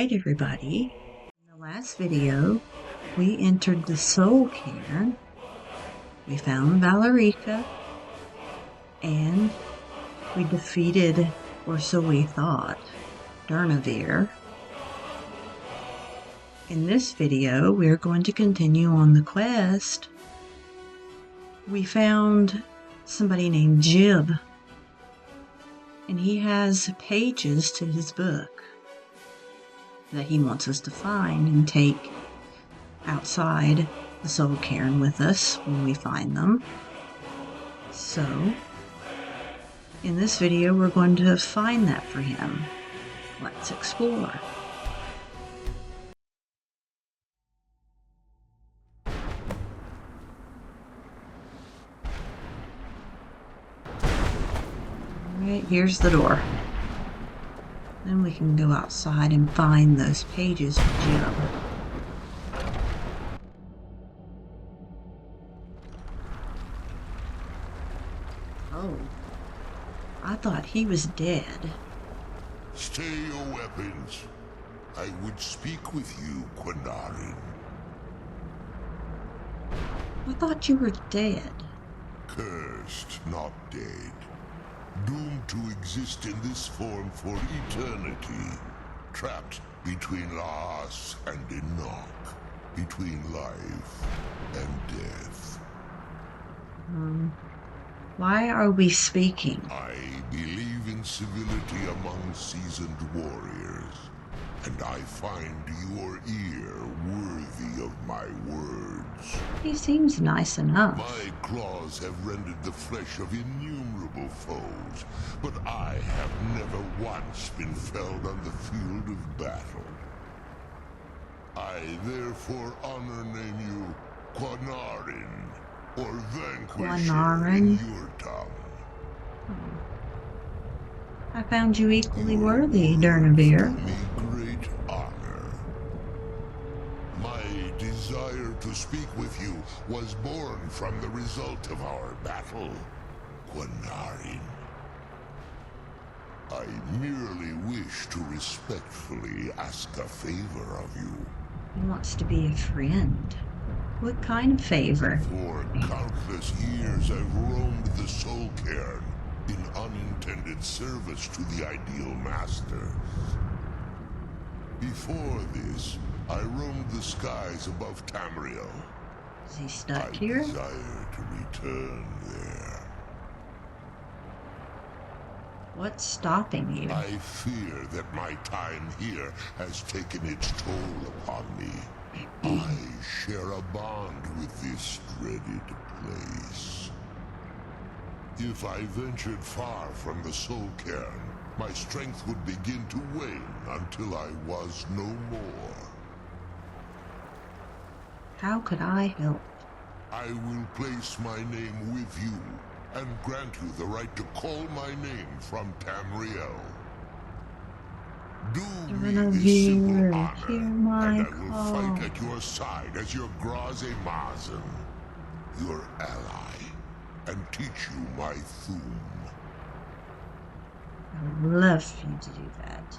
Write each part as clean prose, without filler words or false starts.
Alright, everybody. In the last video, we entered the Soul Cairn. We found Valerica, and we defeated, or so we thought, Durnavir. In this video, we're going to continue on the quest. We found somebody named Jib, and he has pages to his book that he wants us to find and take outside the Soul Cairn with us when we find them. So, in this video, we're going to find that for him. Let's explore. Alright, here's the door. Then we can go outside and find those pages for Jim. Oh, I thought he was dead. Stay your weapons. I would speak with you, Quinarin. I thought you were dead. Cursed, not dead. Doomed to exist in this form for eternity. Trapped between Laas and Enoch. Between life and death. Why are we speaking? I believe in civility among seasoned warriors. And I find your ear worthy of my words. He seems nice enough. My claws have rendered the flesh of innumerable foes, but I have never once been felled on the field of battle. I therefore honor name you Quinarin, or Vanquisher in your tongue. I found you equally worthy, Durnavir. Me great honor. My desire to speak with you was born from the result of our battle, Quinarin. I merely wish to respectfully ask a favor of you. He wants to be a friend. What kind of favor? For countless years I've roamed the Soul Cairn in unintended service to the ideal masters. Before this, I roamed the skies above Tamriel. Is he stuck I here? desire to return there. What's stopping you? I fear that my time here has taken its toll upon me. I share a bond with this dreaded place. If I ventured far from the Soul Cairn, my strength would begin to wane until I was no more. How could I help? I will place my name with you and grant you the right to call my name from Tamriel. Do me this simple honor, hear my and I will call. fight at your side as your Graze Mazen, your ally, and teach you my Thum. I would love for you to do that.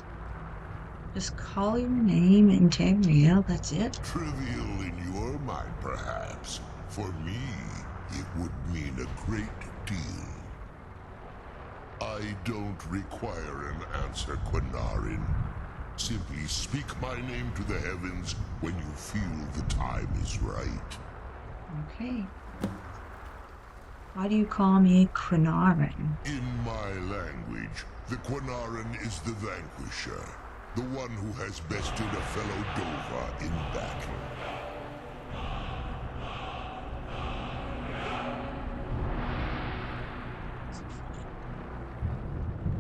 Just call your name in Tamriel, that's it? Trivial in your mind, perhaps. For me, it would mean a great deal. I don't require an answer, Quinarin. Simply speak my name to the heavens when you feel the time is right. Okay. Why do you call me Quinarin? In my language, the Quinarin is the vanquisher, the one who has bested a fellow Dova in battle.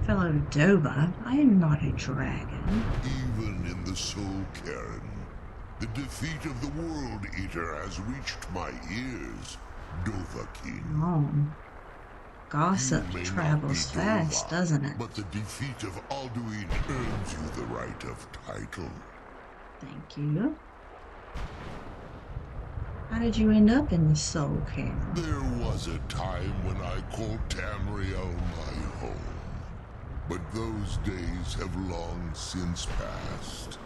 Fellow Dova, I am not a dragon. Even in the Soul Cairn, the defeat of the World Eater has reached my ears, Dovahkiin. Oh. Gossip You may not travels be fast, Dova, doesn't it? But the defeat of Alduin earns you the right of title. Thank you. How did you end up in the Soul Cairn? There was a time when I called Tamriel my home. But those days have long since passed.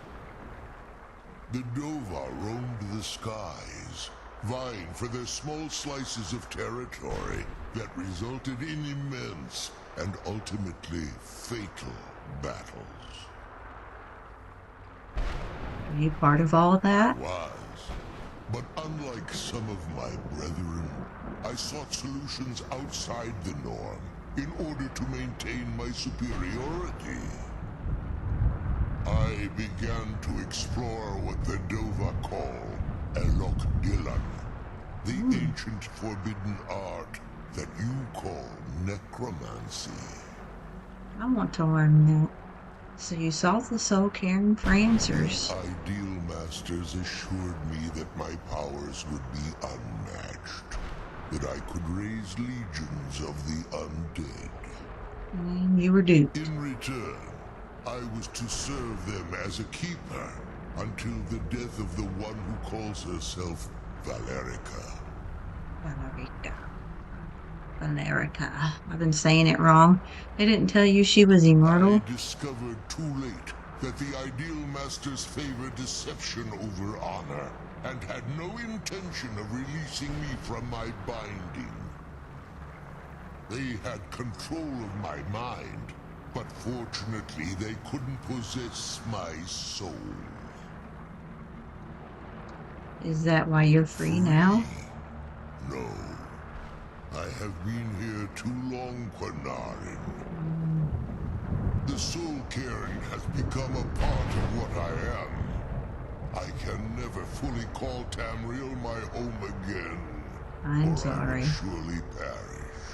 The Dova roamed the skies, vying for their small slices of territory that resulted in immense and ultimately fatal battles. Are you part of all that? Was. But unlike some of my brethren, I sought solutions outside the norm in order to maintain my superiority. I began to explore what the Dova call Elok Dylan, the ancient forbidden art that you call necromancy. I want to learn that. So you sought the soul Cairn for answers. Ideal masters assured me that my powers would be unmatched, that I could raise legions of the undead. And you were duped. In return, I was to serve them as a keeper until the death of the one who calls herself Valerica. Valerica. I've been saying it wrong. They didn't tell you she was immortal? I discovered too late that the Ideal Masters favor deception over honor, and had no intention of releasing me from my binding. They had control of my mind, but fortunately they couldn't possess my soul. Is that why you're free now? No. I have been here too long, Quanarin. The Soul Cairn has become a part of what I am. I can never fully call Tamriel my home again. I'm or sorry. I would surely perish.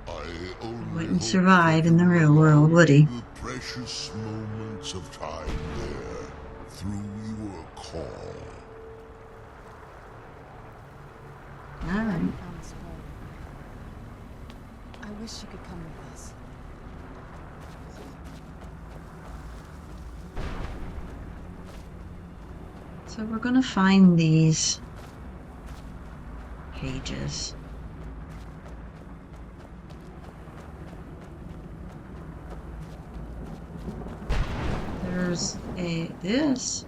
I only Wouldn't hope survive that in the you real allow world, would he? The precious moments of time there, through your call. Alright. I wish you could come with us. So we're gonna find these pages. There's this.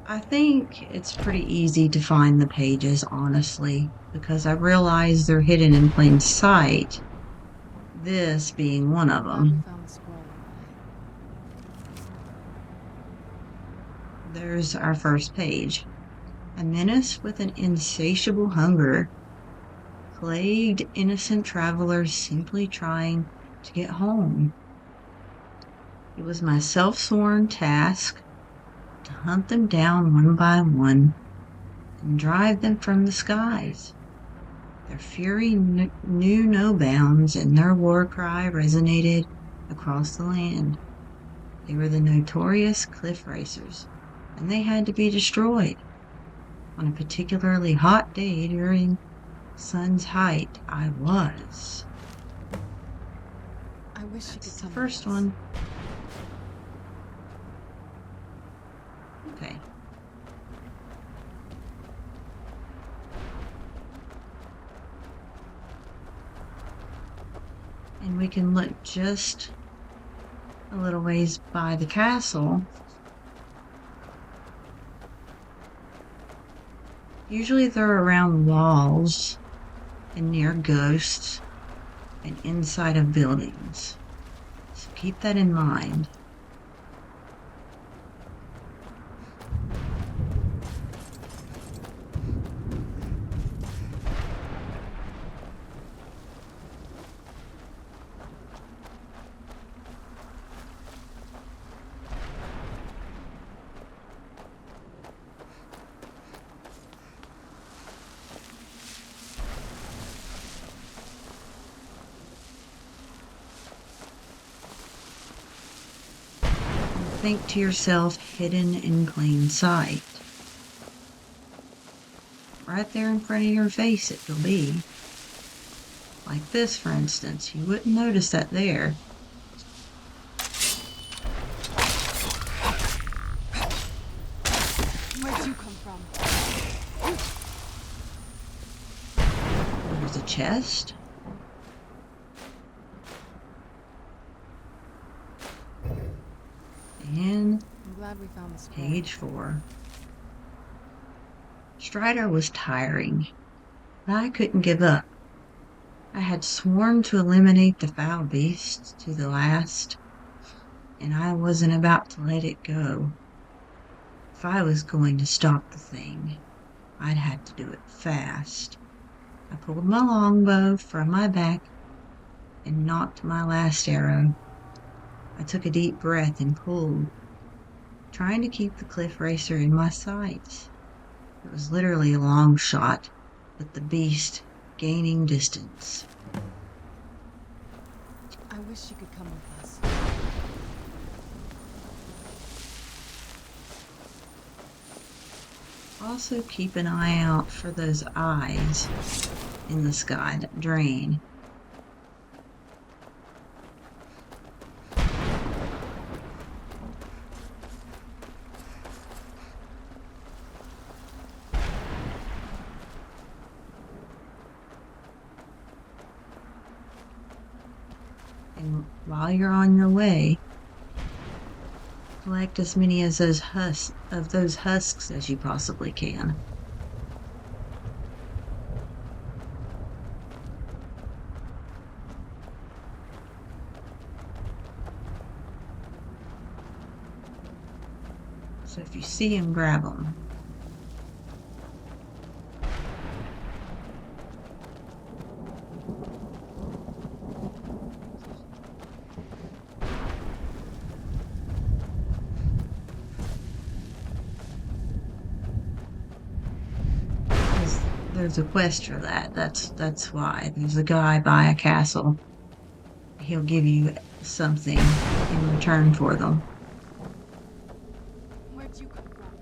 I think it's pretty easy to find the pages, honestly, because I realize they're hidden in plain sight. This being one of them. Found the scroll. There's our first page. A menace with an insatiable hunger plagued innocent travelers simply trying to get home. It was my self-sworn task to hunt them down one by one and drive them from the skies. Their fury knew no bounds, and their war cry resonated across the land. They were the notorious cliff racers, and they had to be destroyed. On a particularly hot day during sun's height, I was. I wish you could That's the come first with us. one. Okay. And we can look just a little ways by the castle. Usually they're around walls and near ghosts and inside of buildings. So keep that in mind. Think to yourself, hidden in plain sight. Right there in front of your face it will be. Like this, for instance. You wouldn't notice that there. Where'd you come from? There's a chest. And I'm glad we found this. page 4. Strider was tiring, but I couldn't give up. I had sworn to eliminate the foul beast to the last, and I wasn't about to let it go. If I was going to stop the thing, I'd have to do it fast. I pulled my longbow from my back and knocked my last arrow. I took a deep breath and pulled, trying to keep the cliff racer in my sights. It was literally a long shot, with the beast gaining distance. I wish you could come with us. Also keep an eye out for those eyes in the sky that drain. And while you're on your way, collect as many of those husks as you possibly can. So if you see him, grab them. There's a quest for that. That's why. There's a guy by a castle. He'll give you something in return for them. Where'd you come from?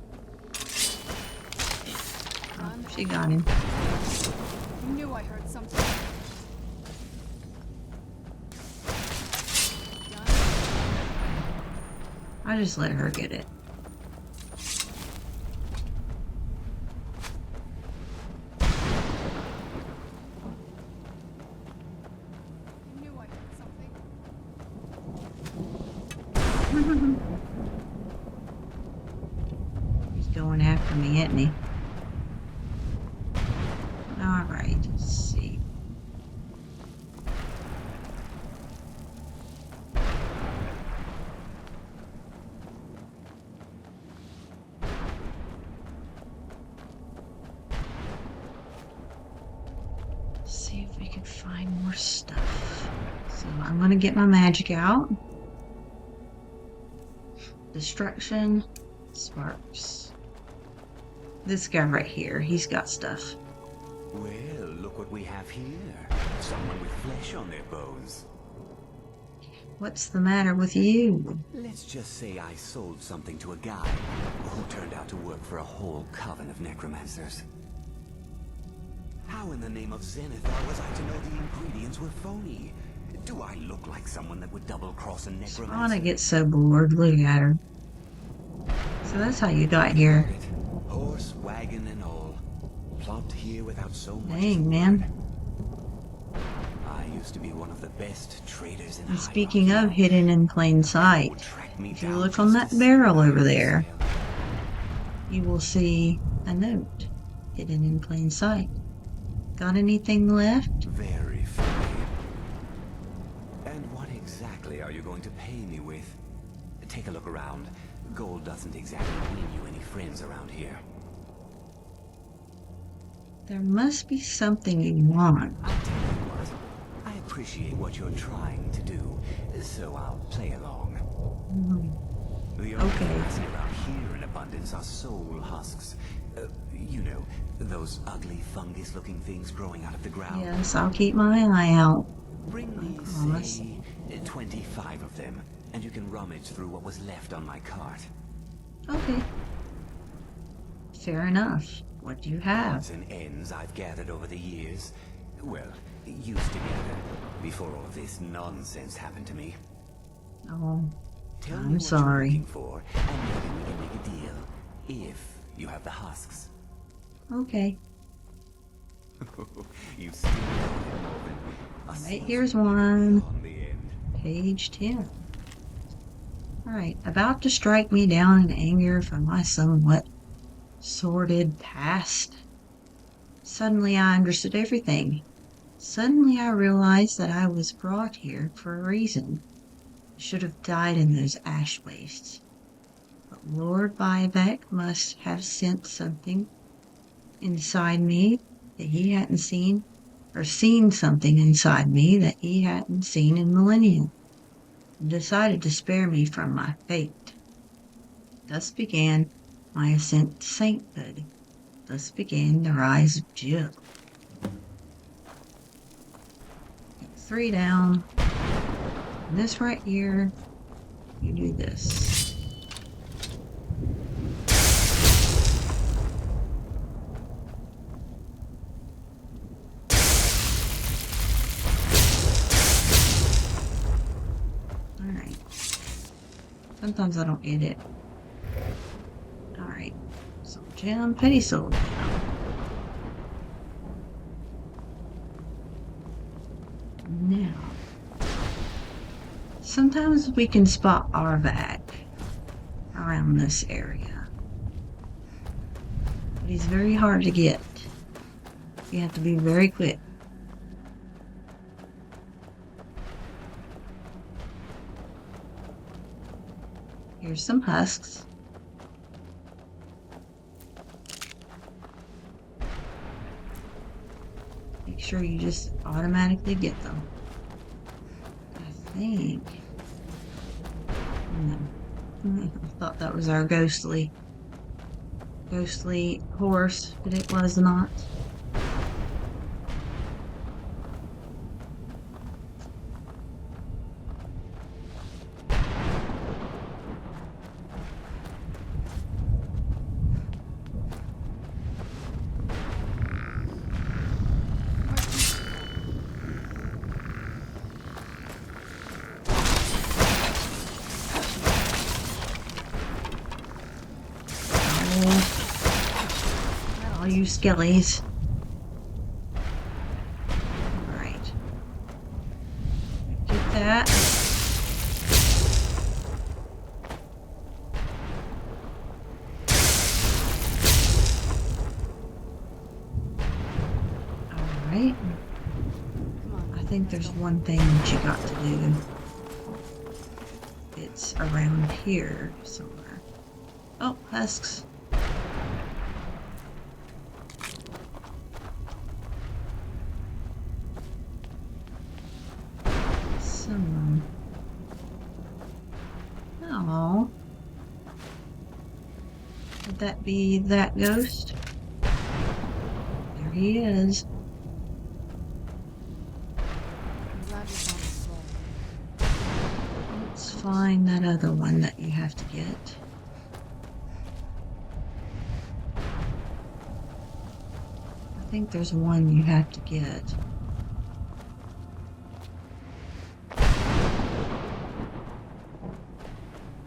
Oh, she got him. You knew I heard something. I just let her get it. He's going after me, isn't he? Alright, let's see. See if we can find more stuff. So I'm gonna get my magic out. Destruction, sparks. This guy right here, he's got stuff. Well, look what we have here. Someone with flesh on their bones. What's the matter with you? Let's just say I sold something to a guy who turned out to work for a whole coven of necromancers. How in the name of Zenithar was I to know the ingredients were phony? Do I look like someone that would double-cross a necromancer? Anna gets so bored. Look at her. So that's how you got here. Horse, wagon, and all. Plopped here without so much. Dang, man. I used to be one of the best traders in And speaking of hidden in plain sight, if you look on that just barrel over there, you will see a note hidden in plain sight. Got anything left? Very funny. And what exactly are you going to pay me with? Take a look around. Gold doesn't exactly win you any friends around here. There must be something you want. I'll tell you what. I appreciate what you're trying to do, so I'll play along. The only thing I see around here in abundance are soul husks. You know, those ugly fungus-looking things growing out of the ground. Yes, I'll keep my eye out. Bring me, promise. say, 25 of them, and you can rummage through what was left on my cart. Okay. Fair enough. What do you have? Odds and ends I've gathered over the years. Well, used to gather, before all this nonsense happened to me. Oh, Tell me I'm what sorry. you're looking for, and maybe we can make a deal. If you have the husks. Okay. You still got it, Morgan. Right, here's one. On the end. Page 10. Alright, about to strike me down in anger for my somewhat sordid past. Suddenly I understood everything. Suddenly I realized that I was brought here for a reason. I should have died in those ash wastes. But Lord Buyback must have sent something inside me that he hadn't seen, or seen something inside me that he hadn't seen in millennia, and decided to spare me from my fate. Thus began my ascent to sainthood. Thus began the rise of Jib. 3 down. And this right here, you do this. Alright. Sometimes I don't get it. Alright. Soul gem, petty soul gem. Now, sometimes we can spot Arvac around this area, but he's very hard to get. You have to be very quick. Here's some husks. Make sure you just automatically get them. I think. No. I thought that was our ghostly horse, but it was not. All you skellies. Alright. Get that. Alright. I think there's one thing that you got to do. It's around here somewhere. Oh, husks. Oh. Would that be that ghost? There he is. I'm glad we found the soul. Let's find that other one that you have to get. I think there's one you have to get.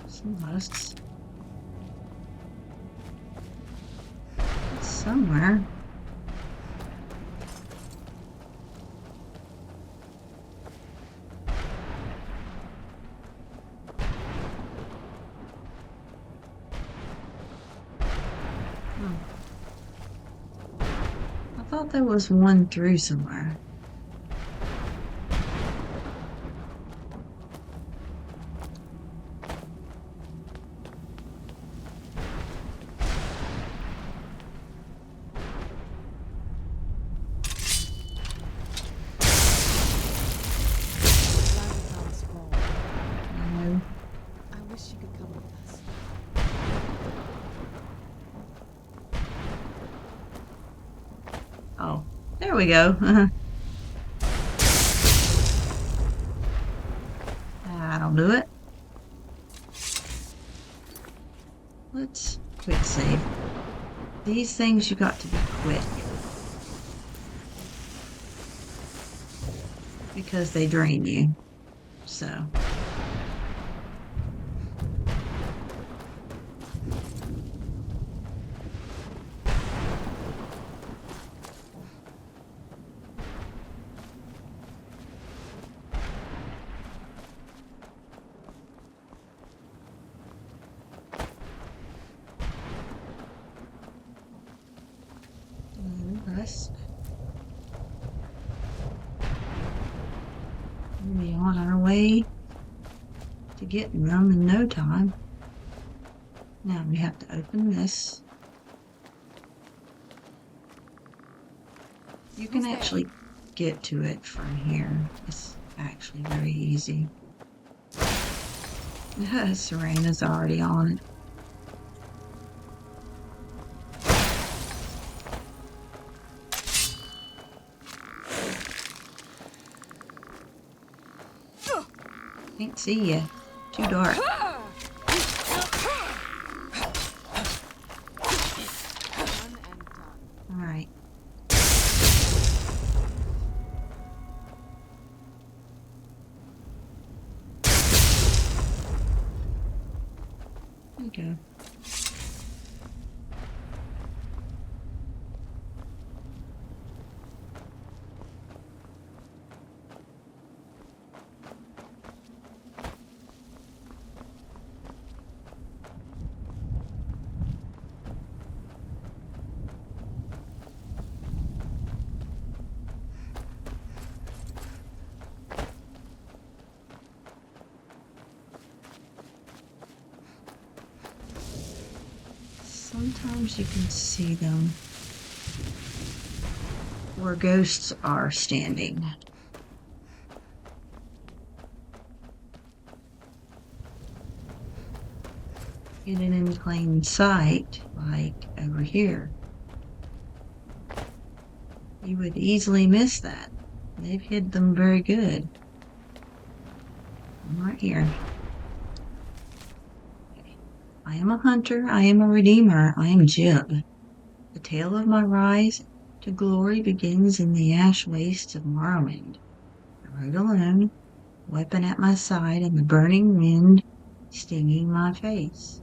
Some husks. It's somewhere. I thought there was one through somewhere. Glad we found the scroll. No. I wish she could come with us. Oh, there we go. That'll do it. Let's quick save. These things you got to be quick. Because they drain you. So. husk. We'll be on our way to getting them in no time. Now we have to open this. You can actually get to it from here. It's actually very easy. Serena's already on it. Can't see you. Too dark. Alright. There you go. Sometimes you can see them where ghosts are standing. Hidden in plain sight, like over here. You would easily miss that. They've hid them very good. I'm right here. I am a hunter, I am a redeemer, I am Jib. The tale of my rise to glory begins in the ash wastes of Morrowind. I rode alone, weapon at my side, and the burning wind stinging my face.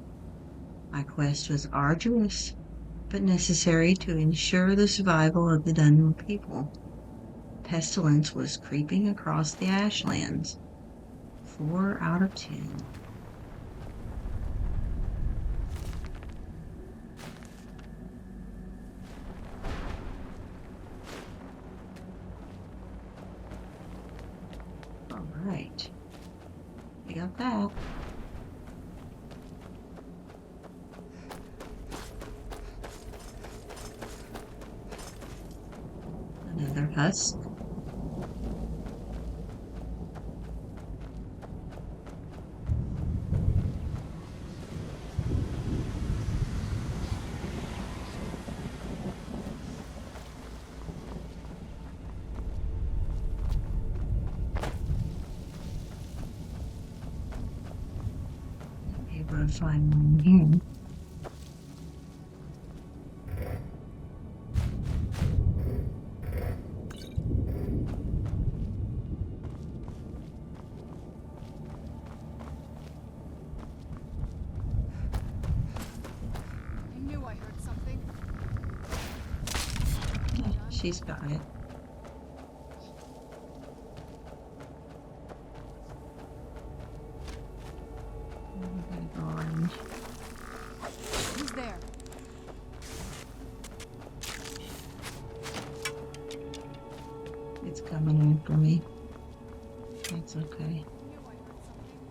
My quest was arduous, but necessary to ensure the survival of the Dunn people. Pestilence was creeping across the ashlands. 4 out of 10. Right. We got that. Another husk. Find one here. I knew I heard something. She's got it. Orange. Who's there? It's coming in for me. That's okay. I knew I heard something.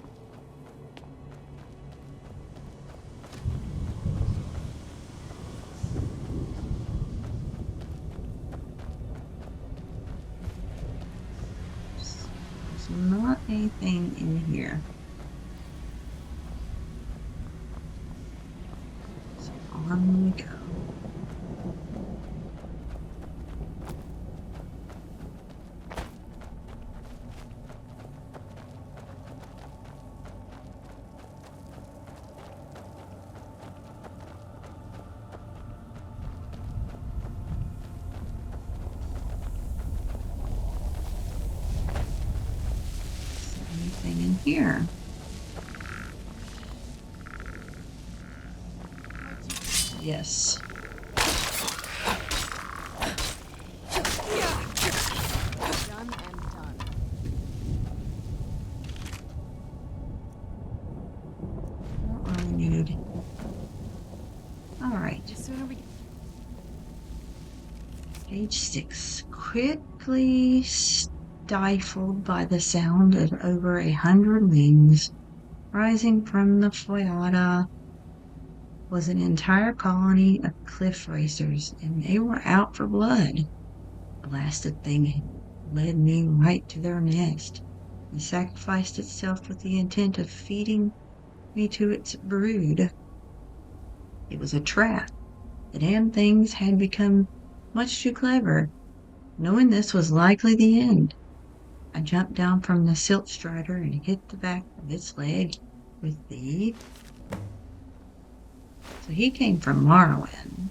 There's not anything in here. So on we go. Anything in here? Yes. Done and done. Not renewed. All right. The sooner we Page 6. Quickly stifled by the sound of over 100 wings rising from the Foyada was an entire colony of cliff racers, and they were out for blood. The blasted thing led me right to their nest and sacrificed itself with the intent of feeding me to its brood. It was a trap. The damn things had become much too clever. Knowing this was likely the end, I jumped down from the silt strider and hit the back of its leg with the... So he came from Morrowind.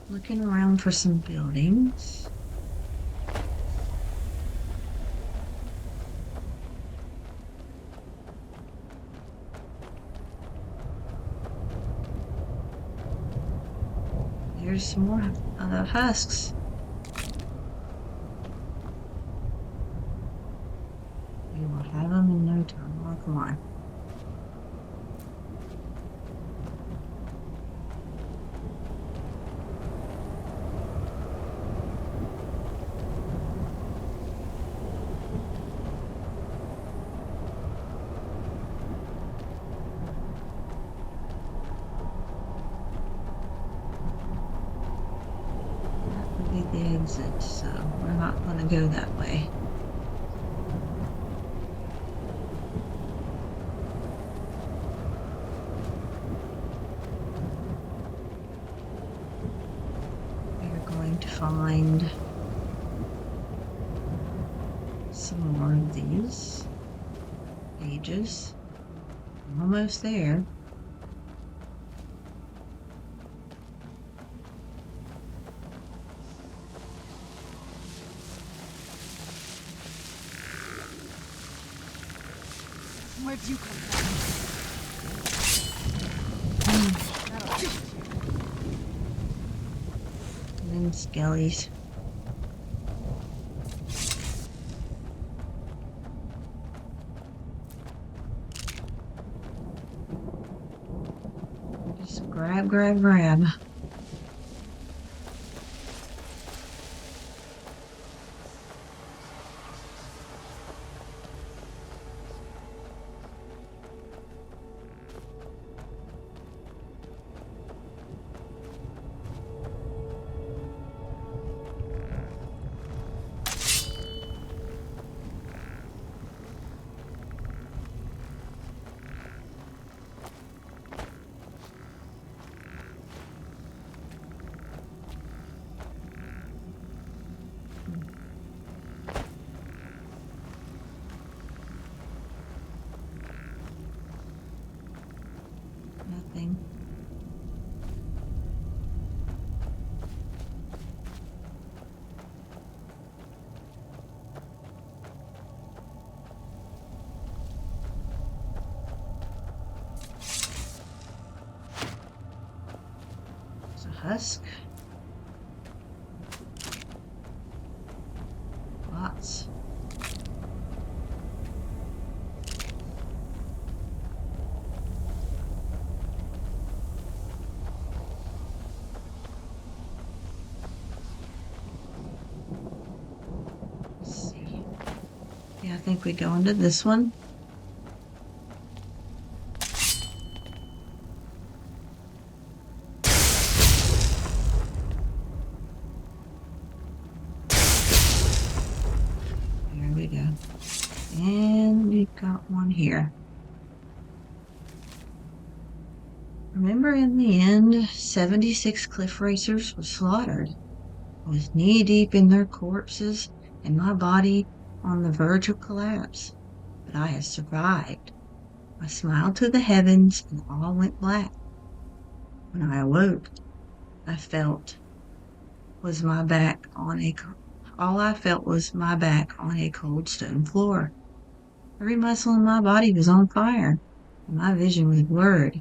Looking around for some buildings. There's some more husks. We will have them in no time. Oh, come on. The exit, so we're not going to go that way. We're going to find some more of these pages. I'm almost there. Where'd you come from? And then skellies. Just grab, grab, grab. Nothing. It's a husk. Lots. Yeah, I think we go into this one. There we go. And we've got one here. Remember, in the end, 76 cliff racers were slaughtered. I was knee-deep in their corpses, and my body on the verge of collapse, but I had survived. I smiled to the heavens and all went black. When I awoke, I felt was my back on a all I felt was my back on a cold stone floor. Every muscle in my body was on fire, and my vision was blurred.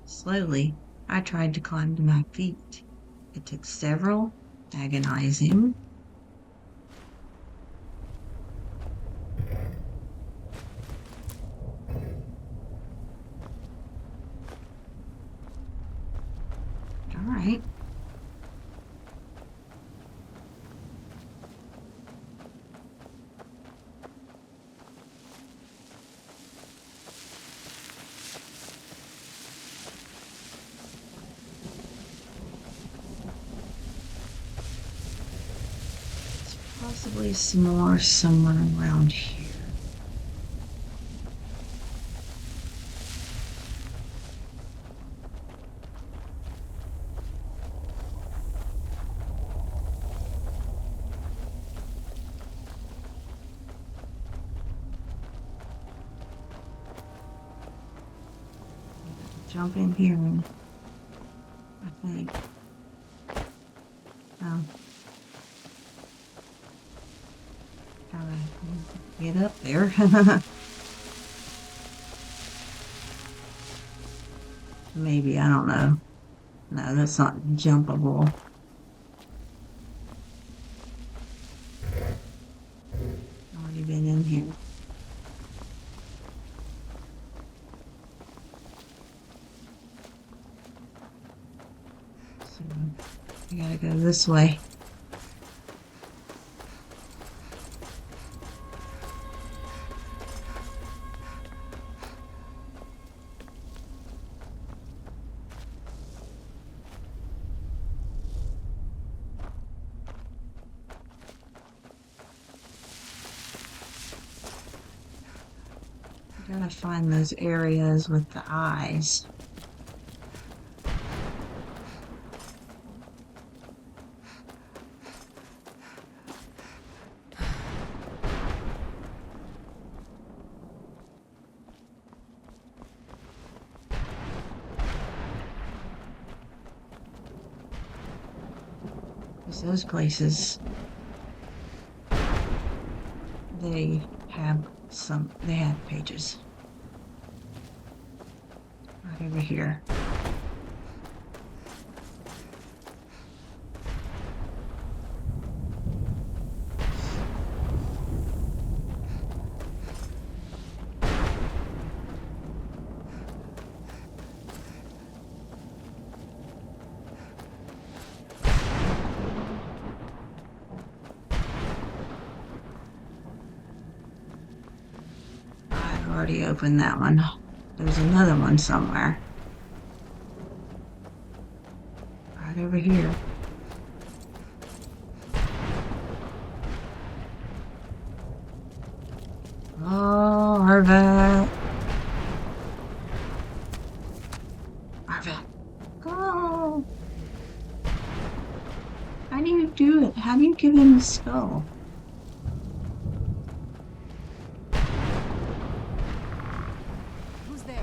Slowly, I tried to climb to my feet. It took several agonizing all right. Possibly some more somewhere around here. Jump in here and I think. Oh. Gotta get up there. Maybe, I don't know. No, that's not jumpable. Already been in here. So, I gotta go this way. Gotta find those areas with the eyes. Because those places, they have pages. Right over here. I've already opened that one. There's another one somewhere. Right over here. Oh, Arvet. Arvet. Go. How do you do it? How do you give him the skull? Who's there?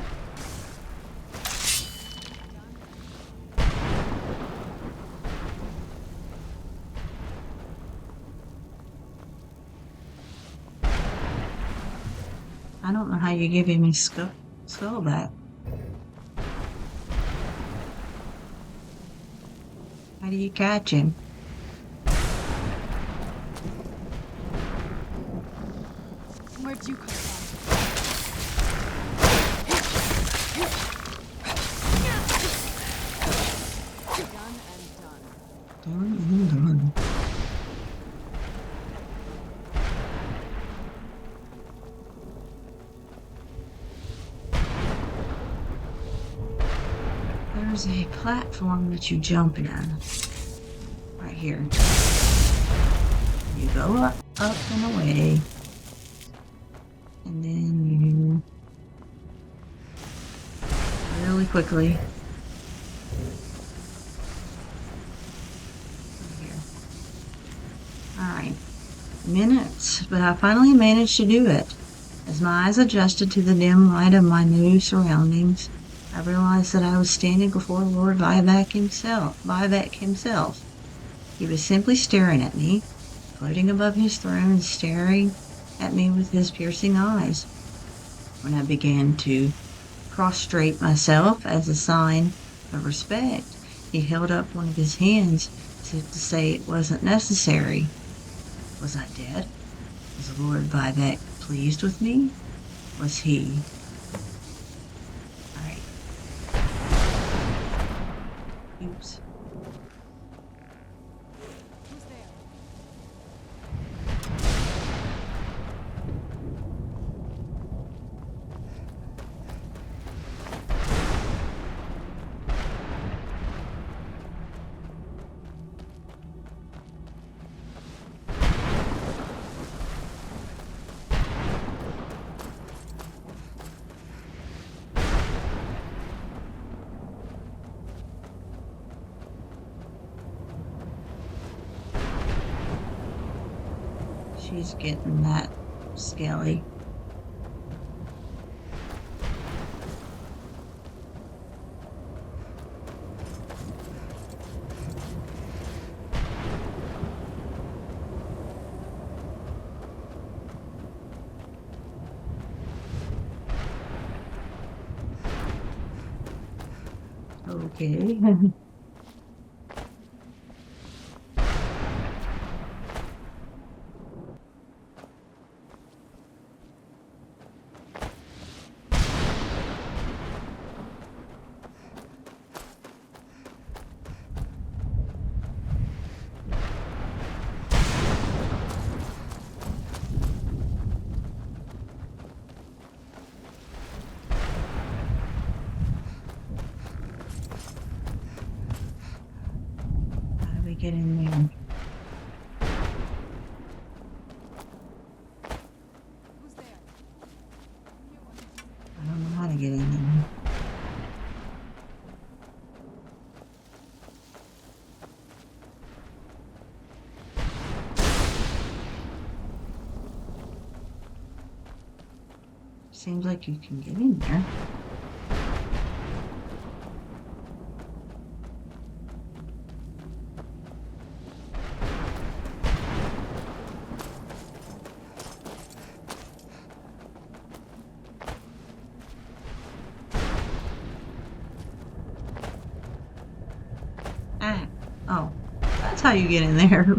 I don't know how you give him his skull back. How do you catch him? Where'd you come from? Done and done. Done. There's a platform that you jump in. Right here. You go up and away. And then you really quickly here. Alright. Minutes, but I finally managed to do it. As my eyes adjusted to the dim light of my new surroundings, I realized that I was standing before Lord Vivac himself. He was simply staring at me, floating above his throne, staring at me with his piercing eyes. When I began to prostrate myself as a sign of respect, he held up one of his hands as if to say it wasn't necessary. Was I dead? Was Lord Vivac pleased with me? Was he? All right. Oops. Who's there? She's getting that skelly. Okay. How do we get in there? Who's there? I don't know how to get in there. Seems like you can get in there. Ah, oh, that's how you get in there.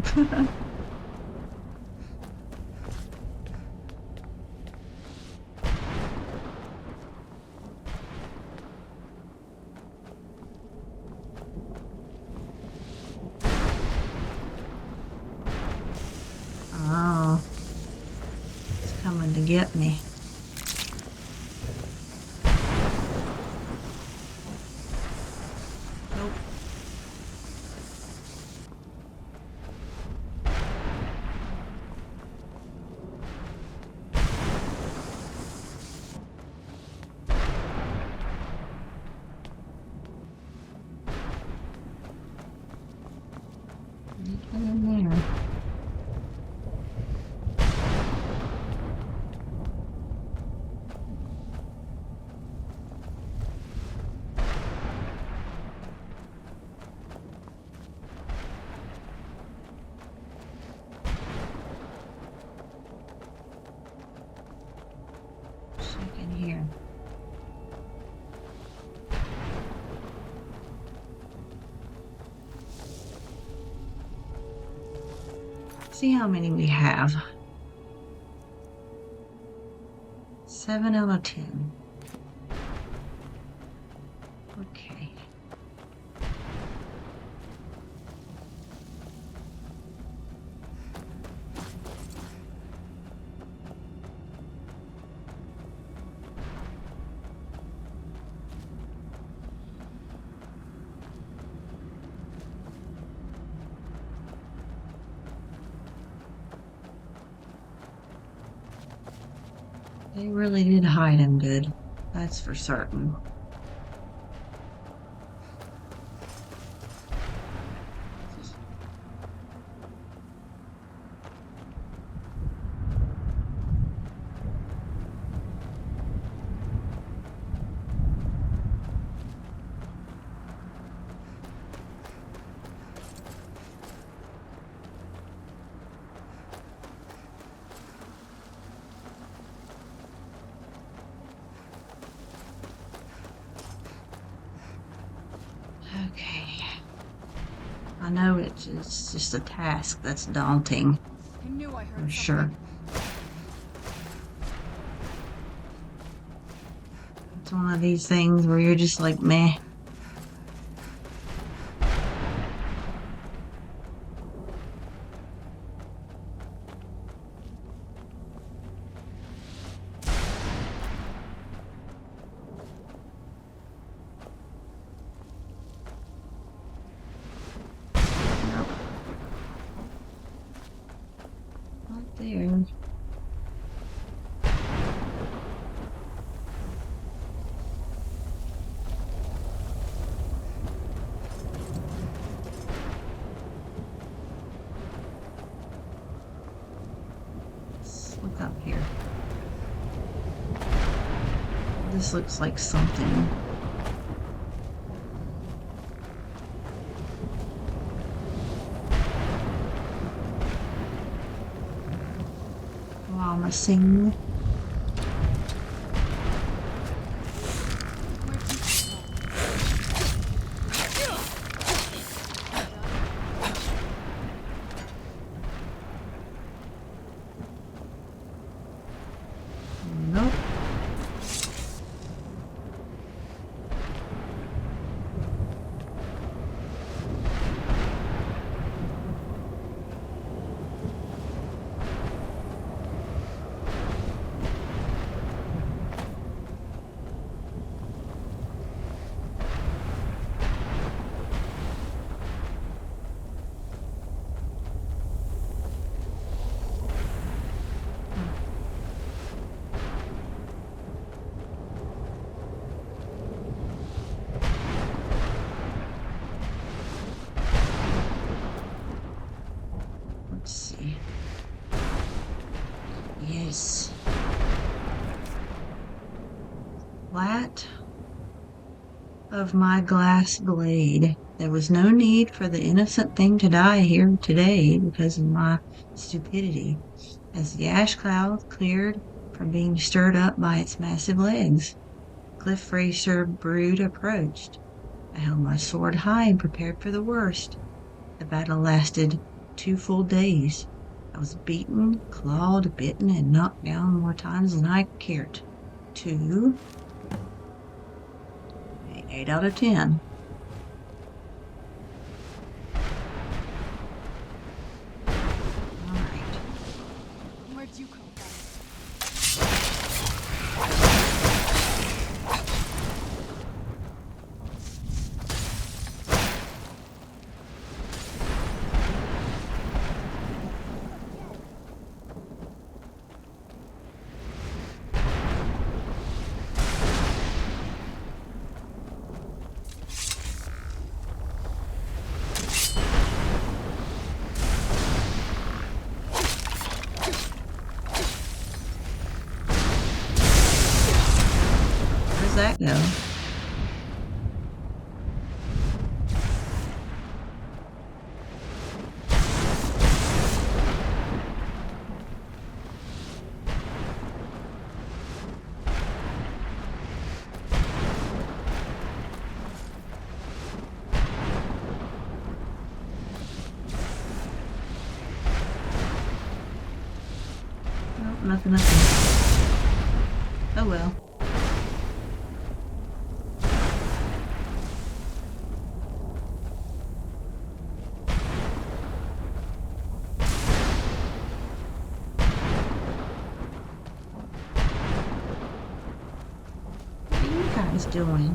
Oh, it's coming to get me. Nope. Get in there. Check in here. See how many we have. 7 out of 10. Okay. They really did hide him good. That's for certain. I know it's just a task that's daunting, I knew I heard for sure. It's one of these things where you're just like, meh. Nope. Not there. Let's look up here. This looks like something. Promising. Nope. Let's see. Yes. Flat of my glass blade. There was no need for the innocent thing to die here today because of my stupidity. As the ash cloud cleared from being stirred up by its massive legs, Cliff Racer brood approached. I held my sword high and prepared for the worst. The battle lasted 2 full days. I was beaten, clawed, bitten, and knocked down more times than I cared to. 8 out of 10. Alright. Where'd you come from? Where's that go? Nope, nothing. Oh well. What are you guys doing?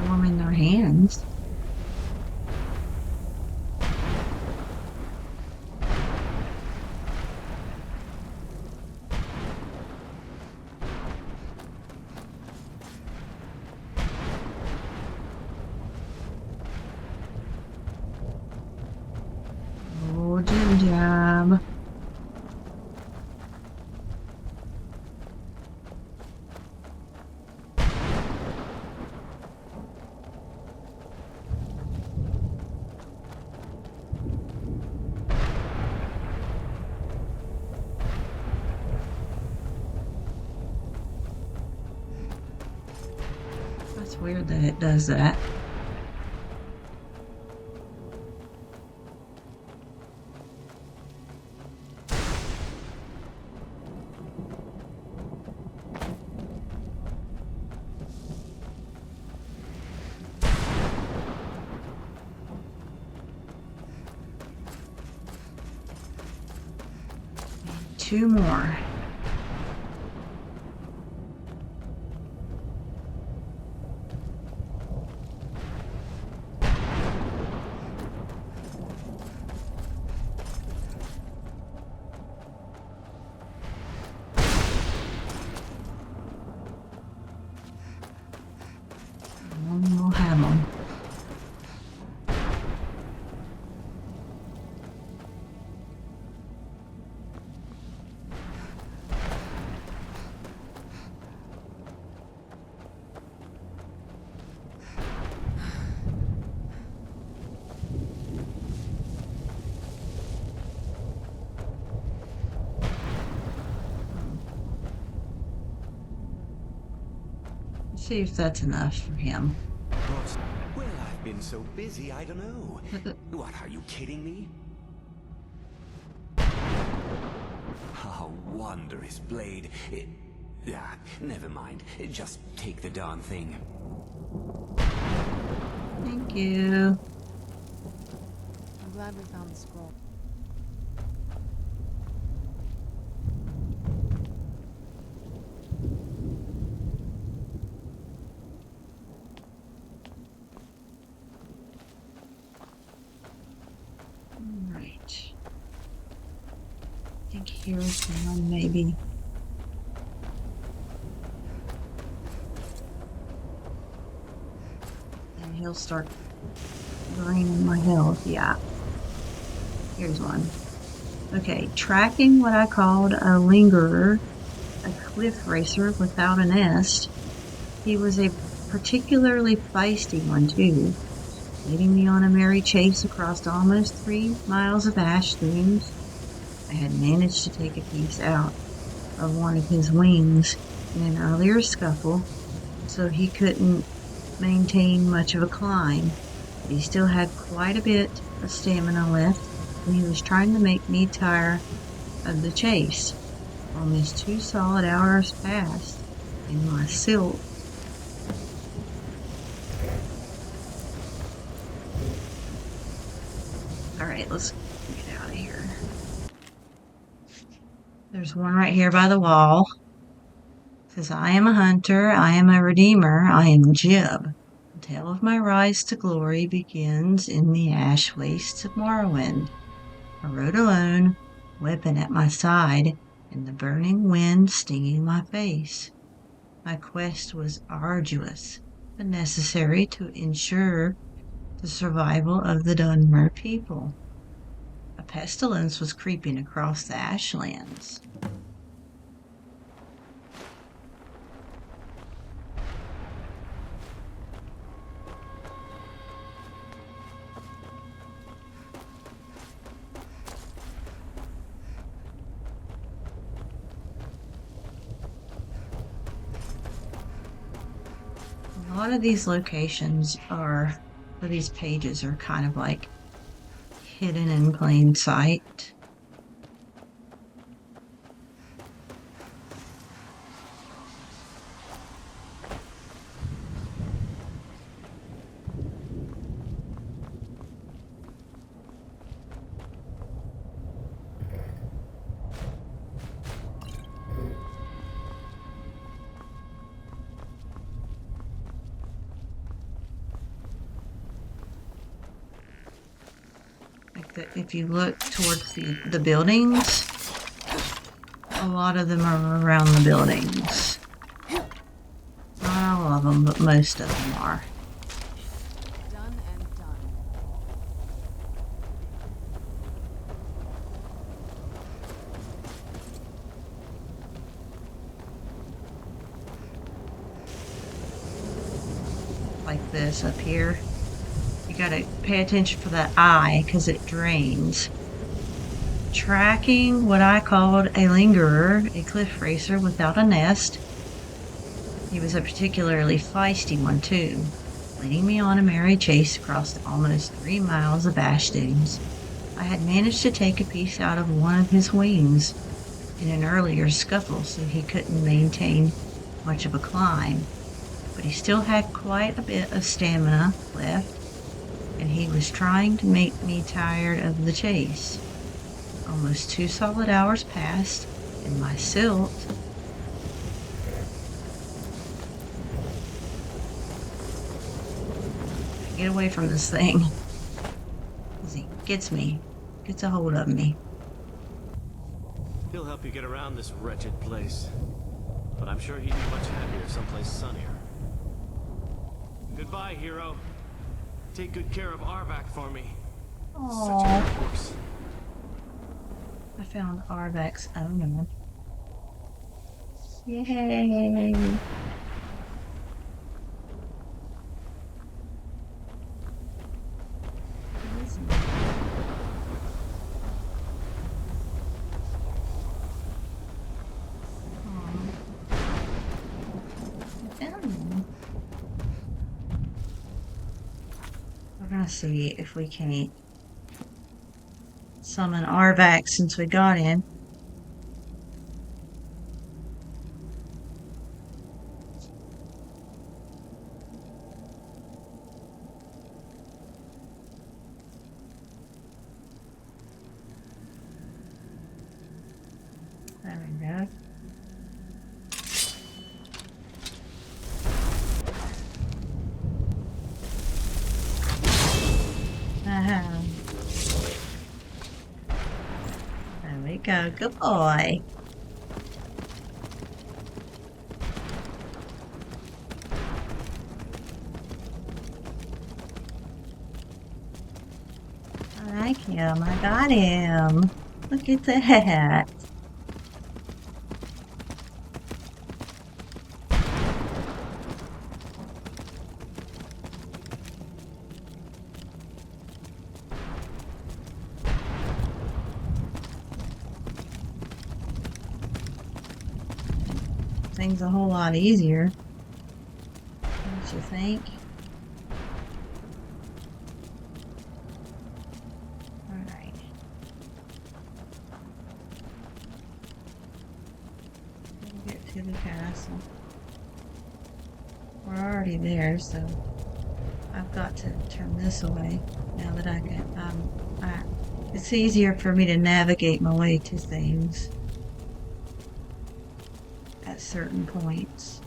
Warming their hands. Oh, Jim Jam. That's weird that it does that. 2 more. And we'll have them. See if that's enough for him. Well, I've been so busy, I don't know. What, are you kidding me? Oh, wondrous blade. Never mind. Just take the darn thing. Thank you. I'm glad we found the scroll. Right. I think here's one, maybe. And he'll start draining my health. Yeah. Here's one. Okay, tracking what I called a lingerer, a cliff racer without a nest. He was a particularly feisty one, too, leading me on a merry chase across almost 3 miles of ash dunes. I had managed to take a piece out of one of his wings in an earlier scuffle, so he couldn't maintain much of a climb. But he still had quite a bit of stamina left, and he was trying to make me tire of the chase. Almost 2 solid hours passed, and my silk. Alright, let's get out of here. There's one right here by the wall. It says, I am a hunter, I am a redeemer, I am Jib. The tale of my rise to glory begins in the ash wastes of Morrowind. I rode alone, weapon at my side, and the burning wind stinging my face. My quest was arduous, but necessary to ensure the survival of the Dunmer people. A pestilence was creeping across the ashlands. A lot of these locations are, or these pages are kind of like hidden in plain sight. If you look towards the buildings, a lot of them are around the buildings. Not all of them, but most of them are. Done and done. Like this up here. You gotta pay attention for that eye because it drains. Tracking what I called a lingerer, a cliff racer without a nest. He was a particularly feisty one too, leading me on a merry chase across almost 3 miles of ash dunes. I had managed to take a piece out of one of his wings in an earlier scuffle, so he couldn't maintain much of a climb, but he still had quite a bit of stamina left, and he was trying to make me tired of the chase. Almost 2 solid hours passed, in my silt. Get away from this thing. He gets me. Gets a hold of me. He'll help you get around this wretched place. But I'm sure he'd be much happier someplace sunnier. Goodbye, hero. Take good care of Arvak for me. Aww. Such a good horse. I found Arvak's owner. Yay! We're gonna see if we can't summon Arvak since we got in. There we go. There we go. Good boy. I like him. I got him. Look at that. Things a whole lot easier. Don't you think? Alright. We'll get to the castle. We're already there, so I've got to turn this away now that I can. It's easier for me to navigate my way to things at certain points.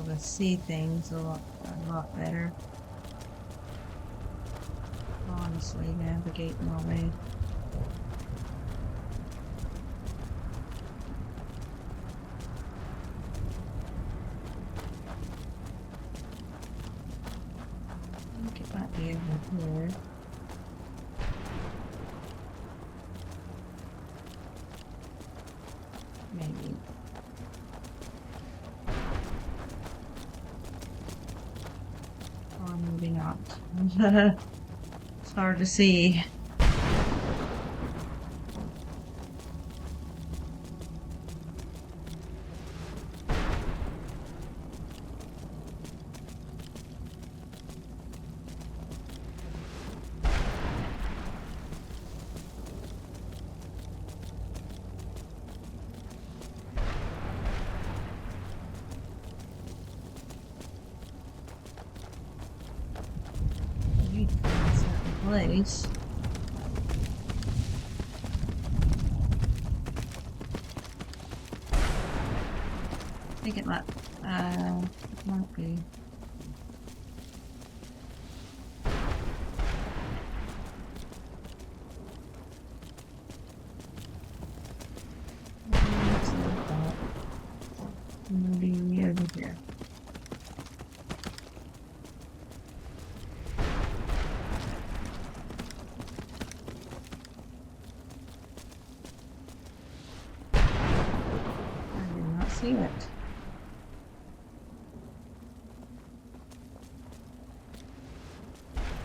To see things a lot better. Honestly, navigating my way. I think it might be over here. Maybe. Or maybe not. It's hard to see. Place. I think it might be. Maybe over here. See it.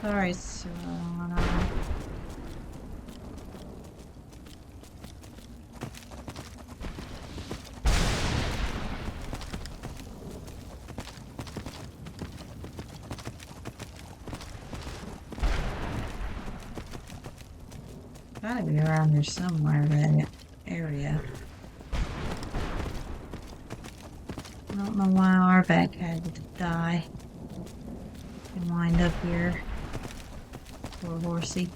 Sorry, Serana. Gotta be around here somewhere, that area. I don't know why our back had to die and wind up here. Poor horsey.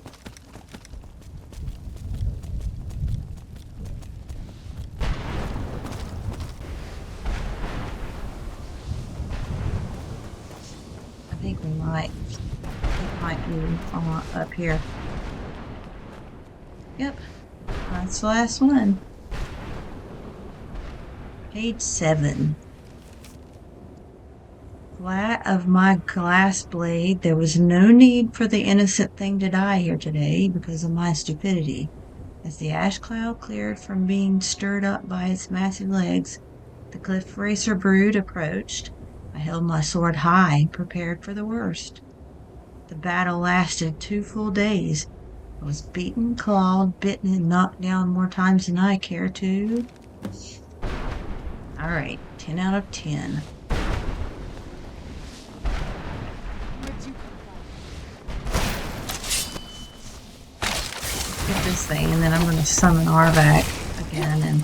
I think we might. It might be up here. Yep, that's the last one. Page 7. Flat of my glass blade, there was no need for the innocent thing to die here today because of my stupidity. As the ash cloud cleared from being stirred up by its massive legs, the cliff racer brood approached. I held my sword high, prepared for the worst. The battle lasted 2 full days. I was beaten, clawed, bitten, and knocked down more times than I care to. Alright, 10 out of 10. Where'd you come Get this thing, and then I'm going to summon Arvac again, and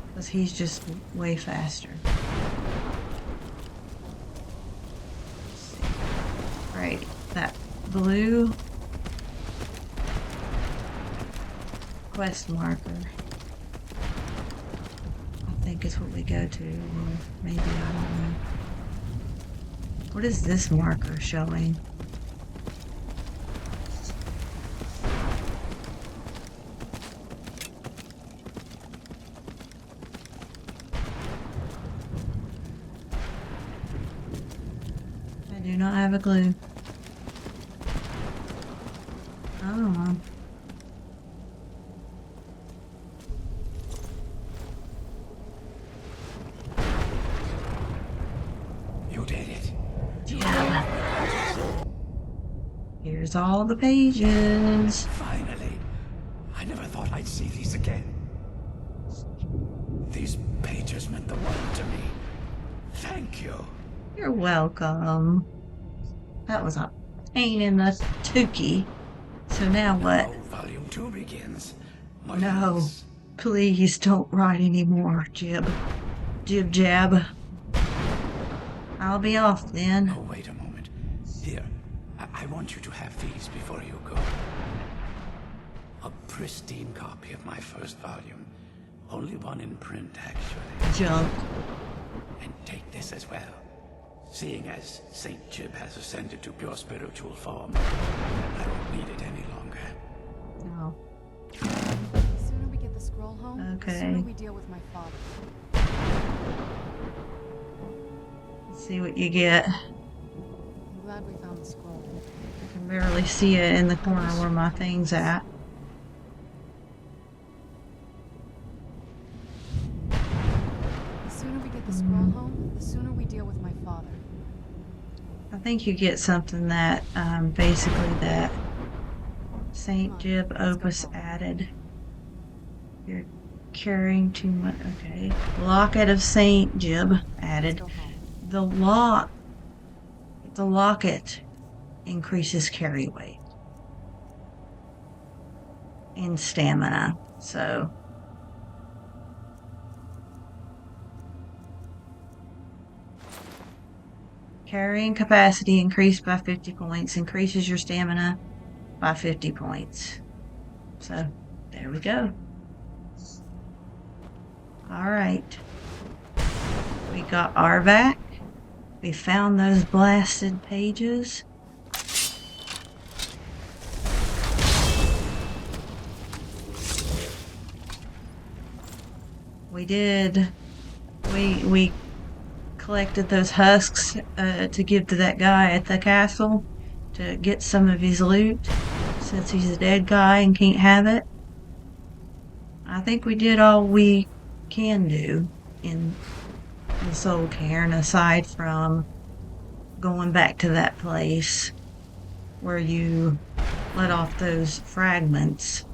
because he's just way faster. Right, that blue quest marker, I think is what we go to, or maybe, I don't know. What is this marker showing? I do not have a clue. I don't know. You did it. Yeah. Here's all the pages. Finally. I never thought I'd see these again. These pages meant the world to me. Thank you. You're welcome. That was a pain in the tookie. So now what? Now, volume 2 begins. No. Please don't write anymore, Jib. Jib Jab. I'll be off then. Oh, wait a moment. Here, I want you to have these before you go. A pristine copy of my first volume. Only one in print, actually. Junk. And take this as well. Seeing as Saint Jib has ascended to pure spiritual form, I won't need it any longer. No. The sooner we get the scroll home, the sooner Okay. we deal with my father. Let's see what you get. I'm glad we found the scroll. I can barely see it in the corner where my thing's at. The sooner we get the scroll home, the sooner we deal with my father. I think you get something that, basically that Saint Jib Opus added. You're carrying too much. Okay. Locket of Saint Jib added. Let's go home. The locket increases carry weight and stamina. So carrying capacity increased by 50 points, increases your stamina by 50 points. So there we go. All right. We got Arvac. We found those blasted pages. We did. We collected those husks to give to that guy at the castle to get some of his loot, since he's a dead guy and can't have it. I think we did all we can do in this old cairn, aside from going back to that place where you let off those fragments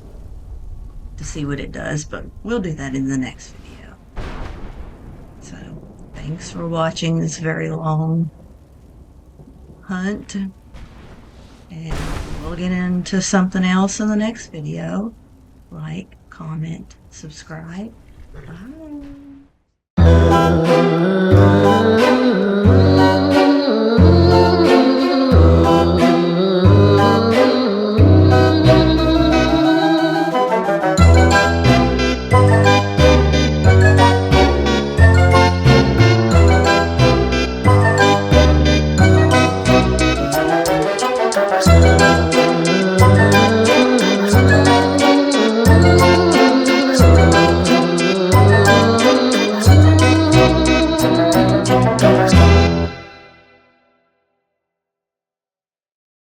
to see what it does, but we'll do that in the next video. So thanks for watching this very long hunt, and we'll get into something else in the next video. Like, comment, subscribe. Bye.